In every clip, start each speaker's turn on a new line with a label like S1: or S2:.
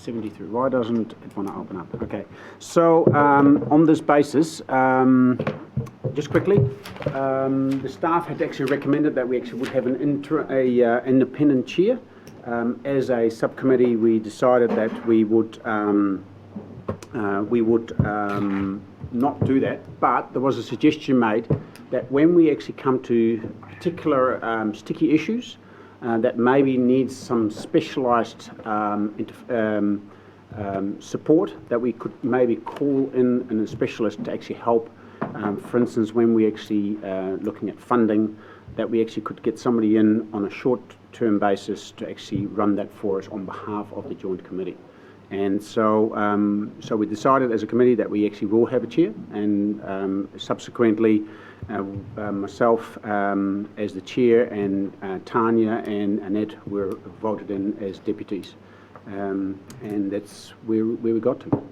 S1: 73. Why doesn't it want to open up? Okay. So on this basis, just quickly, the staff had actually recommended that we actually would have an independent chair. As a subcommittee, we decided that we would not do that, but there was a suggestion made that when we actually come to particular sticky issues that maybe needs some specialised support, that we could maybe call in a specialist to actually help. For instance, when we actually looking at funding, that we actually could get somebody in on a short-term basis to actually run that for us on behalf of the Joint Committee. And so so we decided as a committee that we actually will have a chair, and subsequently myself as the chair, and Tanya and Annette were voted in as deputies, and that's where we got to.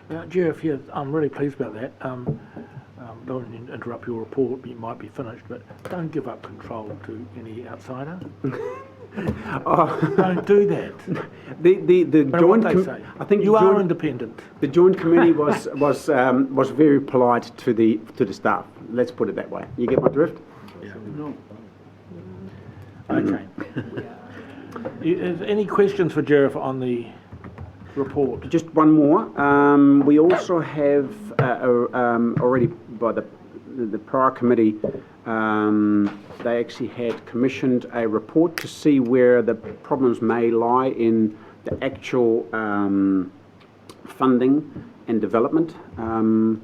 S2: Now, Jeff, yeah, I'm really pleased about that. Don't want to interrupt your report, you might be finished, but don't give up control to any outsider. Don't do that.
S1: The joint.
S2: I think you are independent.
S1: The joint committee was very polite to the staff. Let's put it that way. You get my drift?
S2: Yeah. No. Okay. Is any questions for Jeff on the report?
S1: Just one more. We also have already by the prior committee. They actually had commissioned a report to see where the problems may lie in the actual funding and development and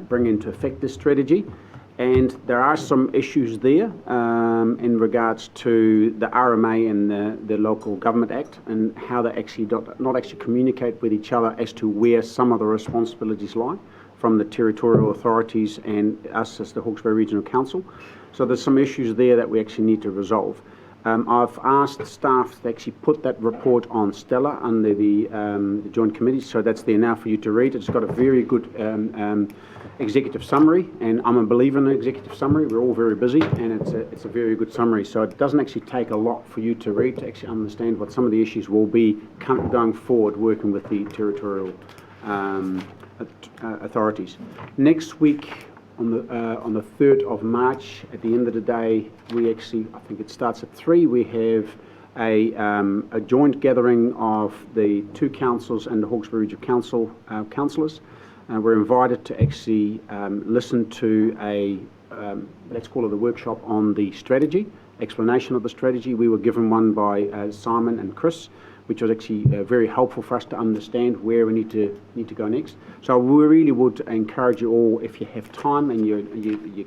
S1: bring into effect this strategy. And there are some issues there in regards to the RMA and the Local Government Act, and how they actually not actually communicate with each other as to where some of the responsibilities lie from the territorial authorities and us as the Hawkesbury Regional Council. So there's some issues there that we actually need to resolve. I've asked staff to actually put that report on Stella under the Joint Committee, so that's there now for you to read. It's got a very good executive summary, and I'm a believer in an executive summary. We're all very busy, and it's a very good summary. So it doesn't actually take a lot for you to read to actually understand what some of the issues will be going forward, working with the territorial authorities. Next week, on the 3rd of March, at the end of the day, we actually, I think it starts at 3, we have a joint gathering of the two councils and the Hawkesbury Regional Council councillors. We're invited to actually listen to a, let's call it a workshop on the strategy, explanation of the strategy. We were given one by Simon and Chris, which was actually very helpful for us to understand where we need to go next. So we really would encourage you all, if you have time and your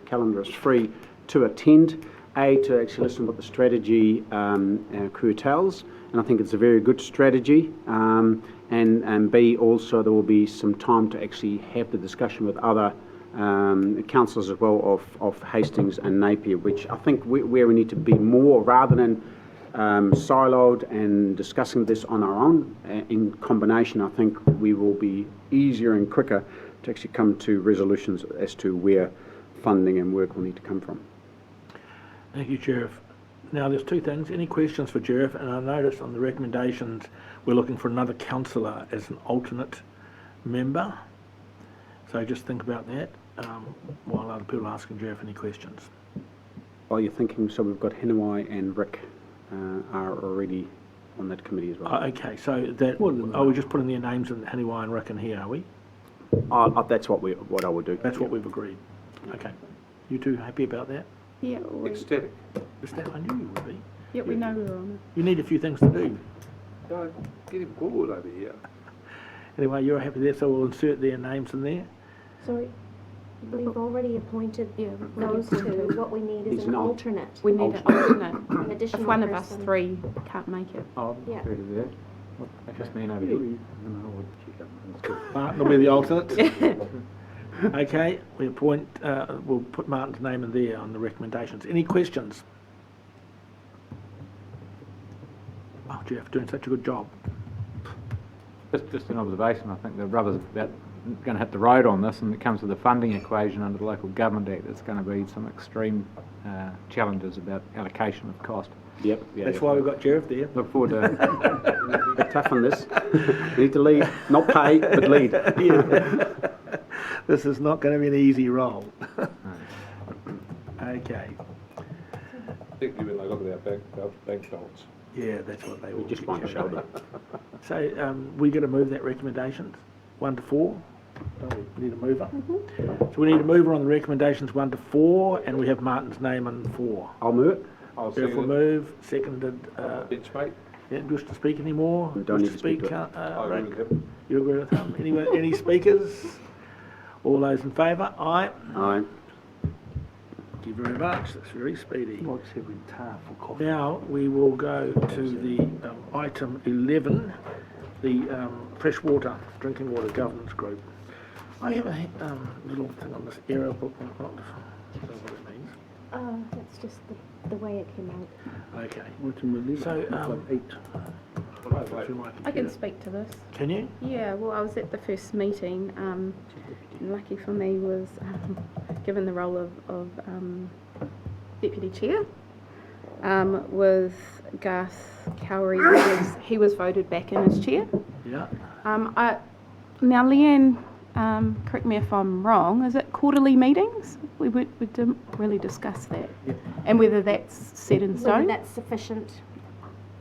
S1: calendar is free, to attend. A, to actually listen to what the strategy crew tells, and I think it's a very good strategy. And B, also there will be some time to actually have the discussion with other councillors as well of Hastings and Napier, which I think where we need to be more, rather than siloed and discussing this on our own. In combination, I think we will be easier and quicker to actually come to resolutions as to where funding and work will need to come from.
S2: Thank you, Sheriff. Now, there's two things. Any questions for Sheriff? And I noticed on the recommendations we're looking for another councillor as an alternate member. So just think about that while other people are asking Sheriff any questions.
S1: While you're thinking, so we've got Henawai and Rick are already on that committee as well.
S2: Okay, so that we're just putting their names in Henawai and Rick in here, are we?
S1: That's what I would do.
S2: That's what we've agreed. Okay. You two happy about that?
S3: Yeah.
S4: Ecstatic.
S2: I knew you would be.
S3: Yeah, we know we're on
S2: You need a few things to do.
S4: No, get him bored over here.
S2: Anyway, you're happy there, so we'll insert their names in there.
S5: Sorry, we've already appointed those two. What we need is an alternate.
S3: We need an alternate.
S5: An additional
S3: If one of us
S5: person.
S3: three can't make it.
S4: Oh,
S5: Yeah.
S4: through to there. That's just me over here.
S2: Martin will be the alternate. Okay, we appoint. We'll put Martin's name in there on the recommendations. Any questions? Oh, Jeff, doing such a good job.
S4: Just an observation. I think the rubber's about going to hit the road on this, and it comes to the funding equation under the Local Government Act. There's going to be some extreme challenges about allocation of cost.
S1: Yep.
S2: That's why we've got Jeff there.
S4: Look forward to
S1: bit tough on this. You need to lead, not pay, but lead.
S2: Yeah. This is not going to be an easy role. Okay.
S6: Particularly when they look at our bank balance.
S2: Yeah, that's what they
S1: We
S2: will
S1: just
S2: be
S1: want to
S2: showing.
S1: shoulder.
S2: So we're going to move that recommendations 1 to 4. Don't we need a mover? So we need a mover on the recommendations 1 to 4, and we have Martin's name on 4.
S1: I'll move it.
S6: I'll
S2: Jeff will move. Seconded.
S6: Bench mate.
S2: Yeah, wish to speak anymore?
S1: You don't
S2: Wish
S1: need to speak to it.
S6: I agree
S2: Rick?
S6: with him.
S2: You agree with him? Any speakers? All those in favour? Aye.
S1: Aye.
S2: Thank you very much. That's very speedy.
S7: What's every tar for coffee?
S2: Now we will go to the item 11, the freshwater drinking water governance group. I have a little thing on this error book. I don't know what it means.
S5: It's just the way it came out.
S2: Okay.
S7: Item 11.
S2: So,
S7: Like 8.
S2: through my
S3: I can
S2: computer.
S3: speak to this.
S2: Can you?
S3: Yeah, well, I was at the first meeting. And lucky for me was given the role of deputy chair with Garth Cowrie. He was voted back in as chair.
S2: Yeah.
S3: Now, Leanne, correct me if I'm wrong. Is it quarterly meetings? We didn't really discuss that, and whether that's set in
S5: Whether
S3: stone.
S5: that's sufficient,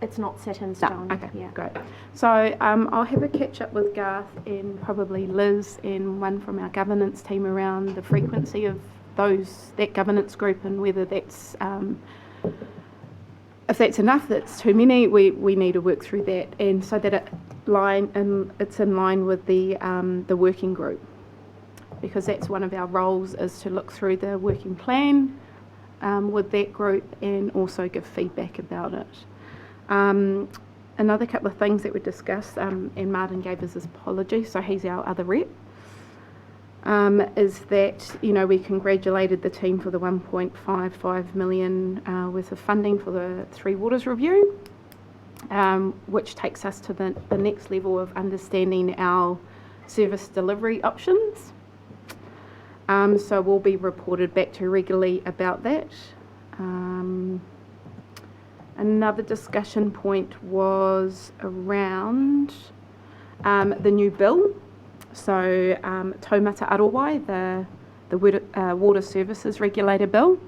S5: it's not set in
S3: No,
S5: stone.
S3: okay,
S5: Yeah.
S3: great. So I'll have a catch up with Garth and probably Liz and one from our governance team around the frequency of that governance group and whether that's if that's enough, that's too many. We need to work through that, and so that it's in line with the working group, because that's one of our roles is to look through the working plan with that group and also give feedback about it. Another couple of things that we discussed, and Martin gave us his apology, so he's our other rep, is that, we congratulated the team for the 1.55 million worth of funding for the Three Waters review, which takes us to the next level of understanding our service delivery options. So we'll be reported back to regularly about that. Another discussion point was around the new bill. So Taumata Arowai, the Water Services Regulator Bill.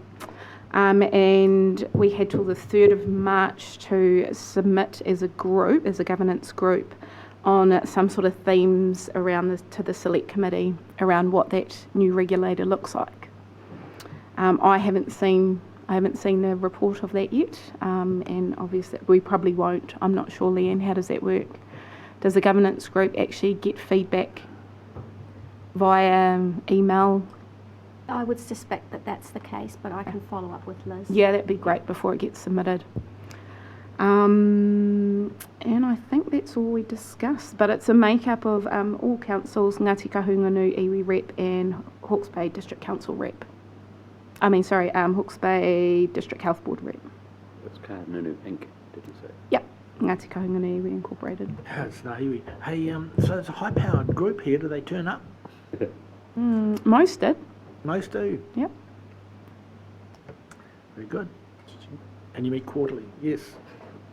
S3: And we had till the 3rd of March to submit as a group, as a governance group, on some sort of themes around to the select committee around what that new regulator looks like. I haven't seen the report of that yet, and obviously we probably won't. I'm not sure, Leanne, how does that work? Does the governance group actually get feedback via email?
S5: I would suspect that that's the case, but I can follow up with Liz.
S3: Yeah, that'd be great before it gets submitted. And I think that's all we discussed, but it's a make-up of all councils, Ngāti Kahungunu, Iwi Rep and Hawke's Bay District Council Rep. Hawke's Bay District Health Board Rep.
S7: It's Kahungunu Inc., did you say?
S3: Yep, Ngāti Kahungunu Iwi Incorporated.
S2: It's Nahiwi. Hey, so it's a high-powered group here. Do they turn up?
S3: Most did.
S2: Most do.
S3: Yep.
S2: Very good. And you meet quarterly? Yes.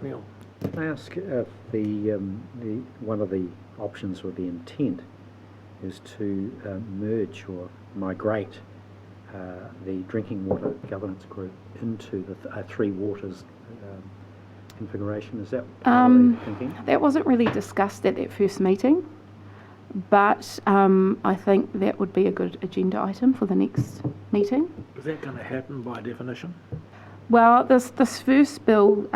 S2: Neil.
S7: Can I ask if the one of the options or the intent is to merge or migrate the drinking water governance group into the Three Waters configuration? Is that part of the thinking?
S3: That wasn't really discussed at that first meeting, but I think that would be a good agenda item for the next meeting.
S2: Is that going to happen by definition?
S3: Well, this first bill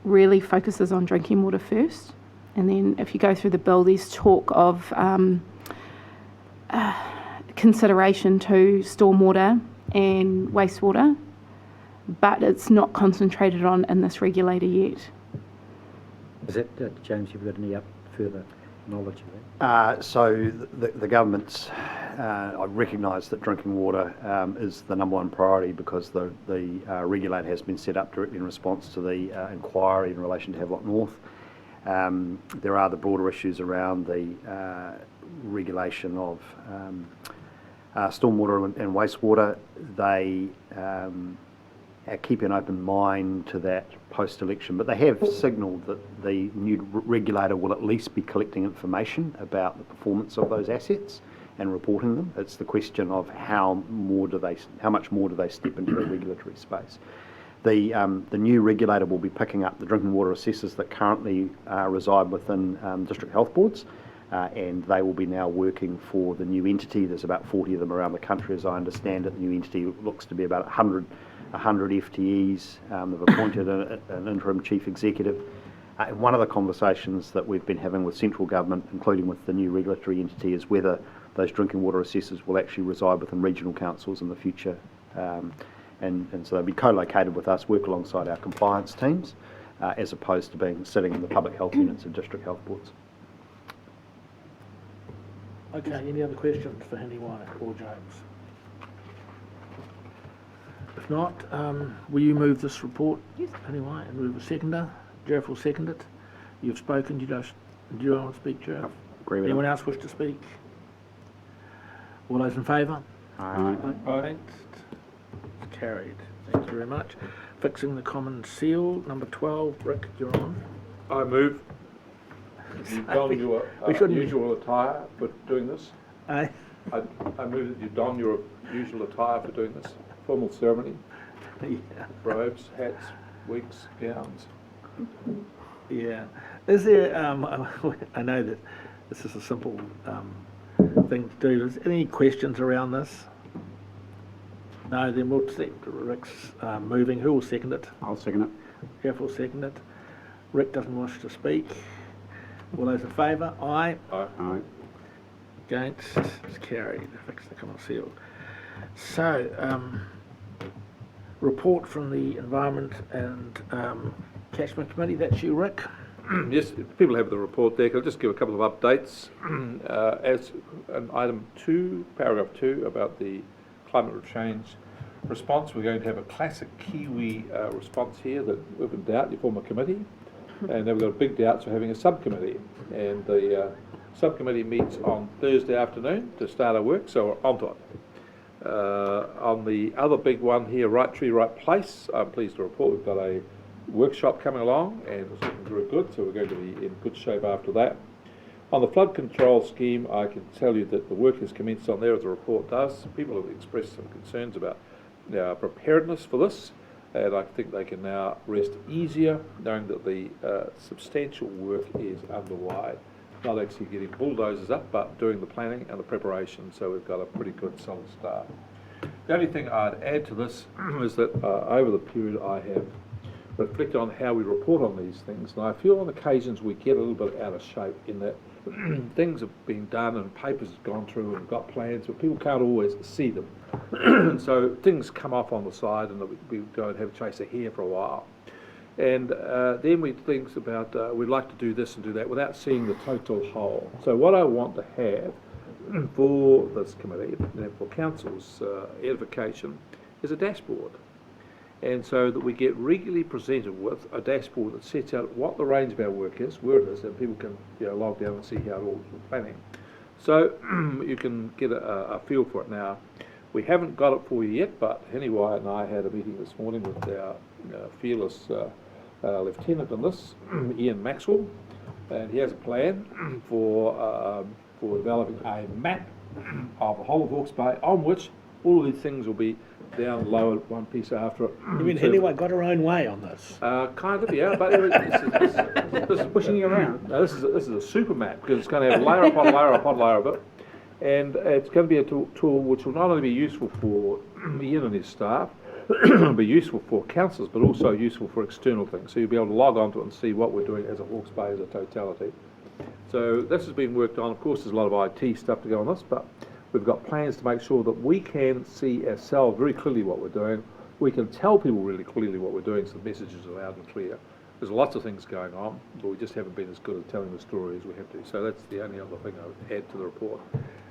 S3: really focuses on drinking water first, and then if you go through the bill, there's talk of consideration to stormwater and wastewater, but it's not concentrated on in this regulator yet.
S7: Is that, James, you've got any further knowledge of that?
S8: So the government's, I recognise that drinking water is the number one priority because the regulator has been set up directly in response to the inquiry in relation to Havelock North. There are the broader issues around the regulation of stormwater and wastewater. keep an open mind to that post-election. But they have signalled that the new regulator will at least be collecting information about the performance of those assets and reporting them. It's the question of how much more do they step into the regulatory space. The new regulator will be picking up the drinking water assessors that currently reside within district health boards, and they will be now working for the new entity. There's about 40 of them around the country, as I understand it. The new entity looks to be about 100 FTEs. They've appointed an interim chief executive. And one of the conversations that we've been having with central government, including with the new regulatory entity, is whether those drinking water assessors will actually reside within regional councils in the future. And so they'll be co-located with us, work alongside our compliance teams, as opposed to sitting in the public health units of district health boards.
S2: Okay, any other questions for Henry White or James? If not, will you move this report,
S3: Yes.
S2: Henry White, and move a seconder? Jeff will second it. You've spoken. Do you want to speak, Jeff?
S1: Agree with
S2: Anyone else wish to speak? All those in favour?
S1: Aye.
S2: Against? It's carried. Thank you very much. Fixing the common seal, number 12. Rick, you're on.
S6: I move you don your
S2: We shouldn't be-
S6: usual attire for doing this.
S2: Aye.
S6: I move that you don your usual attire for doing this. Formal ceremony,
S2: Yeah.
S6: robes, hats, wigs, gowns.
S2: Yeah. Is there, I know that this is a simple thing to do. Is there any questions around this? No, then we'll accept Rick's moving. Who will second it?
S1: I'll second it.
S2: Jeff will second it. Rick doesn't wish to speak. All those in favour? Aye.
S1: Aye.
S2: Against? It's carried. Fix the common seal. So, report from the Environment and Catchment Committee. That's you, Rick.
S6: Yes, people have the report there. I'll just give a couple of updates. As an item 2, paragraph 2, about the climate change response, we're going to have a classic Kiwi response here that if in doubt, you form a committee. And then we've got big doubts for having a subcommittee. And the subcommittee meets on Thursday afternoon to start our work, so we're onto it. On the other big one here, Right Tree, Right Place, I'm pleased to report we've got a workshop coming along and it's looking very good, so we're going to be in good shape after that. On the flood control scheme, I can tell you that the work has commenced on there, as the report does. People have expressed some concerns about preparedness for this, and I think they can now rest easier knowing that the substantial work is underway. Not actually getting bulldozers up, but doing the planning and the preparation, so we've got a pretty good solid start. The only thing I'd add to this is that over the period I have reflected on how we report on these things, and I feel on occasions we get a little bit out of shape in that things have been done and papers have gone through and got plans, but people can't always see them. So things come off on the side and we go and have a chase of hair for a while. And then we think about, we'd like to do this and do that without seeing the total whole. So what I want to have for this committee and for council's edification is a dashboard. And so that we get regularly presented with a dashboard that sets out what the range of our work is, where it is, and people can log down and see how it all is planning. So you can get a feel for it now. We haven't got it for you yet, but Henry Wyatt and I had a meeting this morning with our fearless lieutenant on this, Ian Maxwell, and he has a plan for developing a map of the whole of Hawke's Bay on which all of these things will be down low one piece after it.
S2: You mean Henry got her own way on this?
S6: Kind of, yeah, but this is
S1: Pushing you around.
S6: no, this is a super map because it's going to have layer upon layer upon layer of it, and it's going to be a tool which will not only be useful for Ian and his staff, it'll be useful for councillors, but also useful for external things. So you'll be able to log onto it and see what we're doing as a Hawke's Bay as a totality. So this has been worked on. Of course, there's a lot of IT stuff to go on this, but we've got plans to make sure that we can see ourselves very clearly what we're doing. We can tell people really clearly what we're doing so the message is loud and clear. There's lots of things going on, but we just haven't been as good at telling the story as we have to. So that's the only other thing I would add to the report.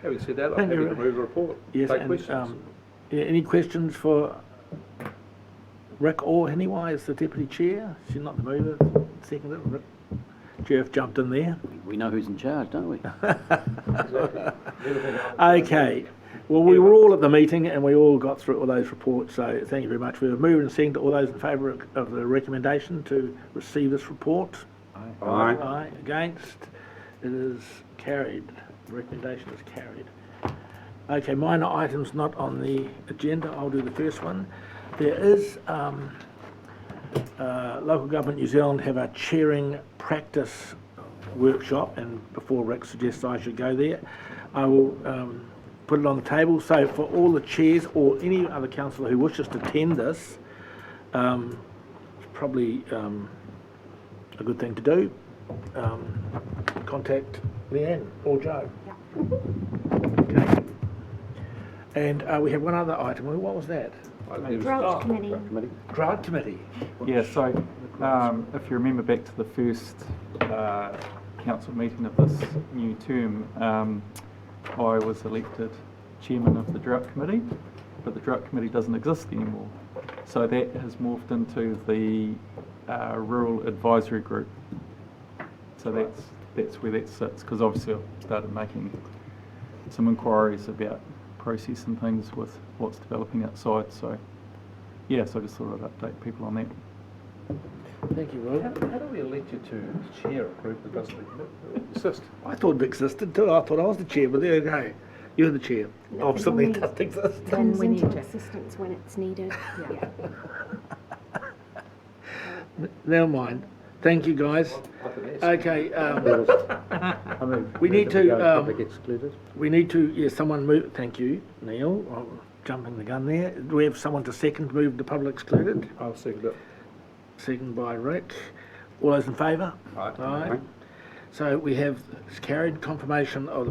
S6: Having said that, I'm happy to move the report.
S2: Yes,
S6: Take
S2: and
S6: questions.
S2: any questions for Rick or Henry as the Deputy Chair? She's not the mover. Second it. Rick. Jeff jumped in there.
S9: We know who's in charge, don't we?
S2: Okay. Well, we were all at the meeting and we all got through all those reports, so thank you very much. We have moved and seconded. All those in favour of the recommendation to receive this report?
S1: Aye.
S2: Aye. Against? It is carried. The recommendation is carried. Okay, minor items not on the agenda. I'll do the first one. There is Local Government New Zealand have a chairing practice workshop, and before Rick suggests I should go there, I will put it on the table. So for all the chairs or any other councillor who wishes to attend this, it's probably a good thing to do. Contact Leanne or Joe. Okay. And we have one other item. What was that?
S5: Drought committee.
S2: Drought committee.
S9: Yeah, so if you remember back to the first council meeting of this new term, I was elected chairman of the drought committee, but the drought committee doesn't exist anymore. So that has morphed into the rural advisory group. So that's where that sits, because obviously I've started making some inquiries about process and things with what's developing outside. So yeah, so I just thought I'd update people on that.
S2: Thank you, Will.
S6: How do we elect you to chair a group that doesn't exist?
S2: I thought it existed too. I thought I was the chair, but there you go. You're the chair of something that doesn't exist.
S5: Comes into existence when it's needed.
S2: Never mind. Thank you, guys. Okay.
S7: I mean,
S2: We need
S7: whether
S2: to,
S7: go public excluded.
S2: We need to. Yeah, someone move. Thank you, Neil. I'm jumping the gun there. Do we have someone to second move the public excluded?
S6: I'll second it.
S2: Second by Rick. All those in favour?
S6: Aye.
S2: Aye. So we have carried confirmation of the